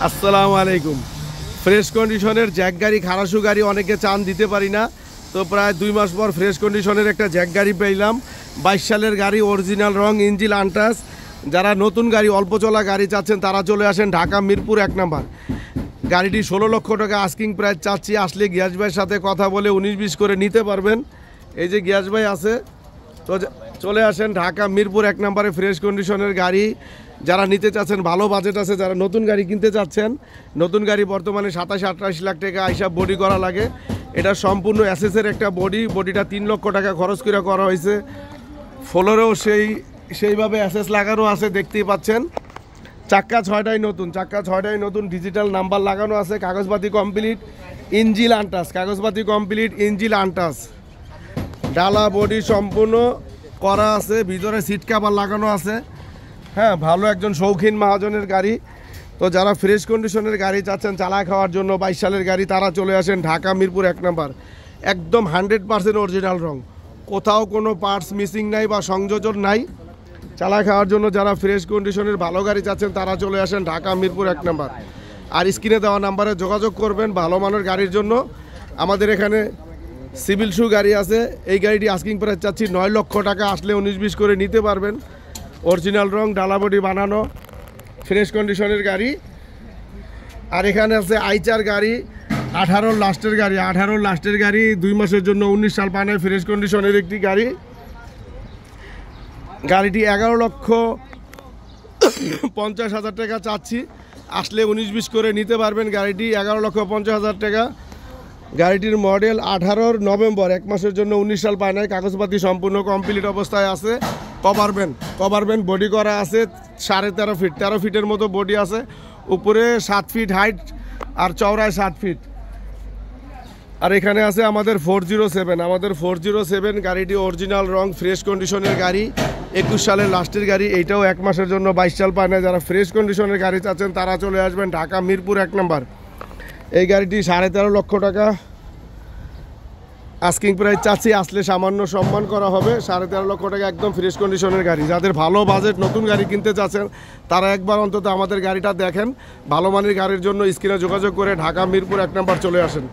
আসসালামু আলাইকুম। ফ্রেশ কন্ডিশনের জ্যাক গাড়ি, খারাসু গাড়ি অনেকে চান, দিতে পারি না। তো প্রায় 2 মাস পর ফ্রেশ কন্ডিশনের একটা জ্যাক গাড়ি পেলাম। 22 সালের গাড়ি, অরিজিনাল রং, ইঞ্জিন আনটাচ। যারা নতুন গাড়ি, অল্প চলা গাড়ি চাচ্ছেন তারা চলে আসেন ঢাকা মিরপুর 1 নাম্বার। গাড়িটি 16 লক্ষ টাকা আস্কিং প্রাইস চাচ্ছি। আসলে গিয়াস ভাইয়ের সাথে কথা বলে 19-20 করে নিতে পারবেন। এই যে গিয়াস ভাই আছে, তো চলে আসেন ঢাকা মিরপুর 1 নাম্বারে। ফ্রেশ কন্ডিশনের গাড়ি যারা নিতে চাচ্ছেন, ভালো বাজেট আছে, যারা নতুন গাড়ি কিনতে চাচ্ছেন, নতুন গাড়ি বর্তমানে 27-28 লাখ টাকা হিসাব বডি করা লাগে। এটা সম্পূর্ণ অ্যাসেসের একটা বডিটা 3 লক্ষ টাকা খরচ করে করা হয়েছে। ফ্লোরেও সেইভাবে অ্যাসেস লাগানো আছে, দেখতেই পাচ্ছেন। চাক্কা 6টাই নতুন, ডিজিটাল নাম্বার লাগানো আছে, কাগজপাতি কমপ্লিট, ইঞ্জিন আনটাচ, ডালা বডি সম্পূর্ণ করা আছে, ভিতরে সিট কভার লাগানো আছে। হ্যাঁ, ভালো একজন শৌখিন মহাজনের গাড়ি। তো যারা ফ্রেশ কন্ডিশনের গাড়ি চাচ্ছেন চালায় খাওয়ার জন্য, 22 সালের গাড়ি, তারা চলে আসেন ঢাকা মিরপুর 1 নাম্বার। একদম 100% অরিজিনাল রং, কোথাও কোনো পার্টস মিসিং নাই বা সংযোজন নাই। চালায় খাওয়ার জন্য যারা ফ্রেশ কন্ডিশনের ভালো গাড়ি চাচ্ছেন তারা চলে আসেন ঢাকা মিরপুর 1 নাম্বার। আর স্ক্রিনে দেওয়া নাম্বারে যোগাযোগ করবেন ভালো মানের গাড়ির জন্য। আমাদের এখানে সিভিল শু গাড়ি আছে। এই গাড়িটি আস্কিং প্রাইস চাচ্ছি 9 লক্ষ টাকা। আসলে 19-20 করে নিতে পারবেন। অরিজিনাল রং, ডালা বডি বানানো, ফ্রেশ কন্ডিশনের গাড়ি। আর এখানে আছে আইচার গাড়ি, 18 লাস্টের গাড়ি, 2 মাসের জন্য 19 সাল পানায়, ফ্রেশ কন্ডিশনের একটি গাড়ি। গাড়িটি 11,50,000 টাকা চাচ্ছি। আসলে 19-20 করে নিতে পারবেন। গাড়িটি 11,50,000 টাকা। গাড়িটির মডেল 18 নভেম্বর, 1 মাসের জন্য 19 সাল পানায়, কাগজপাতি সম্পূর্ণ কমপ্লিট অবস্থায় আছে। কভার ব্যান্ড বডি করা আছে, 13.5 ফিটের মতো বডি আছে। উপরে 7 ফিট হাইট আর চওড়ায় 7 ফিট। আর এখানে আছে আমাদের 407 গাড়িটি অরিজিনাল রং, ফ্রেশ কন্ডিশনের গাড়ি, 21 সালের লাস্টের গাড়ি। এইটাও 1 মাসের জন্য 22 সাল পায় না। যারা ফ্রেশ কন্ডিশনের গাড়ি চাচ্ছেন তারা চলে আসবেন ঢাকা মিরপুর 1 নাম্বার। এই গাড়িটি 13.5 লক্ষ টাকা আস্কিং প্রাইস চাচ্ছি। আসলে সামান্য সম্মান করা হবে। 13.5 লক্ষ টাকা, একদম ফ্রেশ কন্ডিশনের গাড়ি। যাদের ভালো বাজেট, নতুন গাড়ি কিনতে চাচ্ছেন তারা একবার অন্তত আমাদের গাড়িটা দেখেন। ভালো মানের গাড়ির জন্য স্ক্রিনে যোগাযোগ করে ঢাকা মিরপুর 1 নাম্বার চলে আসেন।